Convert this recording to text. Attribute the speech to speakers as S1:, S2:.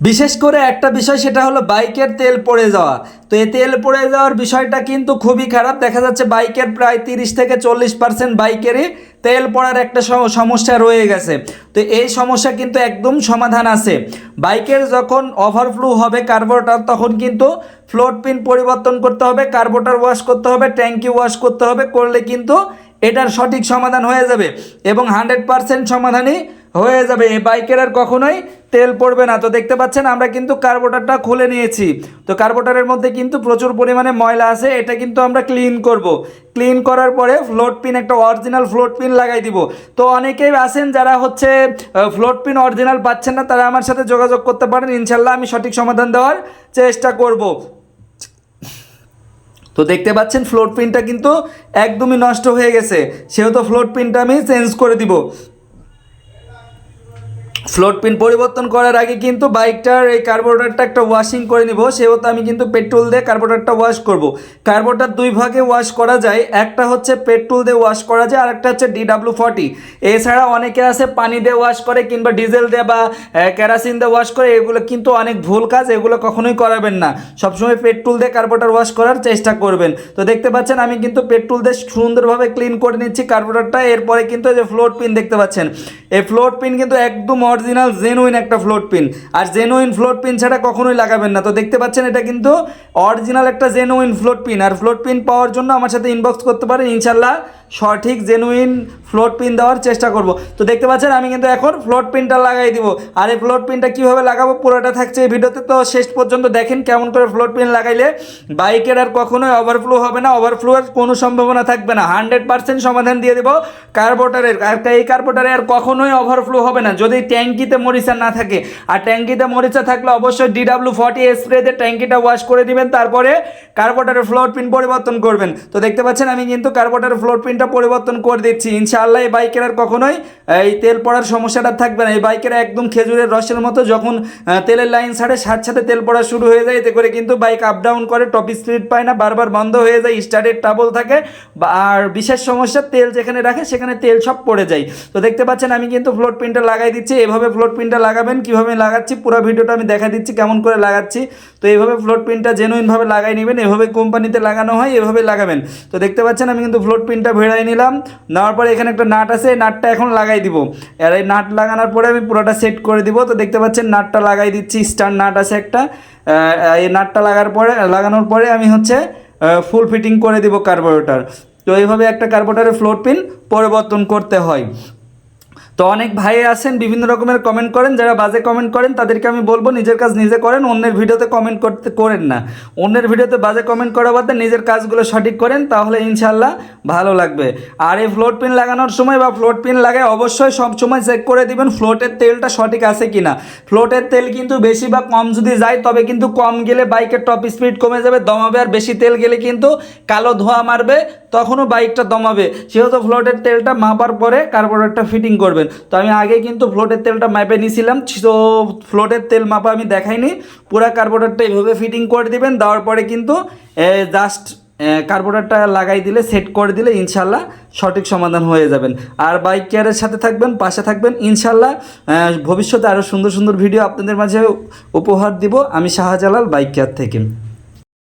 S1: বিশেষ করে একটা বিষয়, সেটা হলো বাইকের তেল পড়ে যাওয়া। তো এই তেল পড়ে যাওয়ার বিষয়টা কিন্তু খুবই খারাপ। দেখা যাচ্ছে বাইকের প্রায় 30 থেকে 40% বাইকেরই তেল পড়ার একটা সমস্যা রয়ে গেছে। তো এই সমস্যা কিন্তু একদম সমাধান আছে। বাইকের যখন ওভারফ্লো হবে কার্বোরেটর, তখন কিন্তু ফ্লোট পিন পরিবর্তন করতে হবে, কার্বোরেটর ওয়াশ করতে হবে, ট্যাঙ্কি ওয়াশ করতে হবে। করলে কিন্তু এটার সঠিক সমাধান হয়ে যাবে এবং 100% সমাধানই হয়ে যাবে। এই বাইকের আর কখনোই তেল পড়বে না। তো দেখতে পাচ্ছেন আমরা কিন্তু কার্বোরেটরটা খুলে নিয়েছি। তো কার্বোরেটরের মধ্যে কিন্তু প্রচুর পরিমাণে ময়লা আছে, এটা কিন্তু আমরা ক্লিন করব। ক্লিন করার পরে ফ্লোট পিন, একটা অরিজিনাল ফ্লোট পিন লাগাই দিব। তো অনেকেই আছেন যারা হচ্ছে ফ্লোট পিন অরিজিনাল পাচ্ছেন না, তারা আমার সাথে যোগাযোগ করতে পারেন। ইনশাল্লাহ আমি সঠিক সমাধান দেওয়ার চেষ্টা করব। তো দেখতে পাচ্ছেন ফ্লোট পিনটা কিন্তু একদমই নষ্ট হয়ে গেছে, সেহেতু ফ্লোট পিনটা আমি চেঞ্জ করে দিব। ফ্লোট পিন পরিবর্তন করার আগে কিন্তু বাইকটার এই কার্বোরেটরটা একটা ওয়াশিং করে নিব। সেহেতু আমি কিন্তু পেট্রোল দিয়ে কার্বোরেটরটা ওয়াশ করব। কার্বোরেটর দুই ভাগে ওয়াশ করা যায়, একটা হচ্ছে পেট্রোল দিয়ে ওয়াশ করা যায়, আর একটা হচ্ছে DW40। এছাড়া অনেকে আছে পানি দিয়ে ওয়াশ করে কিংবা ডিজেল দিয়ে বা কেরাসিন দিয়ে ওয়াশ করে। এগুলো কিন্তু অনেক ভুল কাজ, এগুলো কখনোই করাবেন না। সবসময় পেট্রোল দিয়ে কার্বোরেটর ওয়াশ করার চেষ্টা করবেন। তো দেখতে পাচ্ছেন আমি কিন্তু পেট্রোল দিয়ে সুন্দরভাবে ক্লিন করে নিচ্ছি কার্বোরেটরটা। এরপরে কিন্তু এই যে ফ্লোট পিন দেখতে পাচ্ছেন, এই ফ্লোট পিন কিন্তু একদম অরিজিনাল জেনুইন একটা ফ্লোট পিন, আর জেনুইন ফ্লোট পিন ছাড়া কখনোই লাগাবেন না। তো দেখতে পাচ্ছেন এটা কিন্তু অরিজিনাল একটা জেনুইন ফ্লোট পিন। আর ফ্লোট পিন পাওয়ার জন্য আমার সাথে ইনবক্স করতে পারেন, ইনশাল্লাহ সঠিক জেনুইন ফ্লোট পিন দেওয়ার চেষ্টা করব। তো দেখতে পাচ্ছেন আমি কিন্তু এখন ফ্লোট পিনটা লাগাই দিব। আর এই ফ্লোট পিনটা কীভাবে লাগাবো পুরোটা থাকছে এই ভিডিওতে, তো শেষ পর্যন্ত দেখেন কেমন করে ফ্লোট পিন লাগাইলে বাইকের আর কখনোই ওভারফ্লো হবে না, ওভারফ্লোর কোনো সম্ভাবনা থাকবে না। 100% সমাধান দিয়ে দেবো কার্বোরেটরের। আর এই কার্বোরেটরে আর কখনোই ওভারফ্লো হবে না যদি ট্যাঙ্কিতে মরিচা না থাকে। আর ট্যাঙ্কিতে মরিচা থাকলে অবশ্যই DW40 স্প্রে দিয়ে ট্যাঙ্কিটা ওয়াশ করে দিবেন, তারপরে কার্বোরেটরের ফ্লোট পিন পরিবর্তন করবেন। তো দেখতে পাচ্ছেন আমি কিন্তু কার্বোরেটরের ফ্লোট পিনটা পরিবর্তন করে দিচ্ছি। ইনশাআল্লাহ এই বাইকের আর কখনোই এই তেল পড়ার সমস্যাটা থাকবে না। এই বাইকের একদম খেজুরের রসের মতো, যখন তেলের লাইন ছাড়ে সাথে সাথে তেল পড়া শুরু হয়ে যায়, এতে করে কিন্তু বাইক আপ ডাউন করে, টপ স্পিড পায় না, বারবার বন্ধ হয়ে যায়, স্টার্টের ট্রাবল থাকে। আর বিশেষ সমস্যা, তেল যেখানে রাখে সেখানে তেল সব পড়ে যায়। তো দেখতে পাচ্ছেন আমি কিন্তু ফ্লোট পিনটা লাগাই দিচ্ছি। এভাবে ফ্লোট পিনটা লাগাবেন, কীভাবে লাগাচ্ছি পুরো ভিডিওটা আমি দেখা দিচ্ছি কেমন করে লাগাচ্ছি। তো এইভাবে ফ্লোট পিনটা জেনুইনভাবে লাগাই নেবেন, এভাবে কোম্পানিতে লাগানো হয়, এভাবে লাগাবেন। তো দেখতে পাচ্ছেন আমি কিন্তু ফ্লোট পিনটা ভেড়াই নিলাম। নেওয়ার পরে এখানে একটা নাট আছে, এই নাটটা এখন লাগাই দিব। আর এই নাট লাগানোর পরে আমি পুরোটা সেট করে দিব। তো দেখতে পাচ্ছেন নাটটা লাগাই দিচ্ছি, স্টার নাট আছে একটা। এই নাটটা লাগানোর পরে আমি হচ্ছে ফুল ফিটিং করে দিব কার্বোরেটর। তো এইভাবে একটা কার্বোরেটরের ফ্লোট পিন পরিবর্তন করতে হয়। তো অনেক ভাই আছেন বিভিন্ন রকমের কমেন্ট করেন, যারা বাজে কমেন্ট করেন তাদেরকে আমি বলবো নিজের কাজ নিজে করেন, অন্যের ভিডিওতে কমেন্ট করেন না। অন্যের ভিডিওতে বাজে কমেন্ট করা বাদে নিজের কাজগুলো সঠিক করেন, তাহলে ইনশাল্লাহ ভালো লাগবে। আর এই ফ্লোট পিন লাগানোর সময় বা ফ্লোট পিন লাগায় অবশ্যই সবসময় চেক করে দিবেন ফ্লোটের তেলটা সঠিক আছে কিনা। ফ্লোটের তেল কিন্তু বেশি বা কম যদি যায়, তবে কিন্তু কম গেলে বাইকের টপ স্পিড কমে যাবে, দমাবে। আর বেশি তেল গেলে কিন্তু কালো ধোঁয়া মারবে, তখনও বাইকটা দমাবে। সেহেতু ফ্লোটের তেলটা মাপার পরে কার্বোরেটরটা ফিটিং করবেন। তো আমি আগে কিন্তু ফ্লোটের তেলটা মাপে নিয়েছিলাম, তো ফ্লোটের তেল মাপা আমি দেখাইনি। পুরো কার্বোরেটরটা এইভাবে ফিটিং করে দিবেন। দেওয়ার পরে কিন্তু জাস্ট কার্বোরেটরটা লাগাই দিলে, সেট করে দিলে ইনশাল্লাহ সঠিক সমাধান হয়ে যাবেন। আর বাইক কেয়ারের সাথে থাকবেন, পাশে থাকবেন। ইনশাল্লাহ ভবিষ্যতে আরও সুন্দর সুন্দর ভিডিও আপনাদের মাঝে উপহার দিব আমি শাহজালাল বাইক কেয়ার থেকে।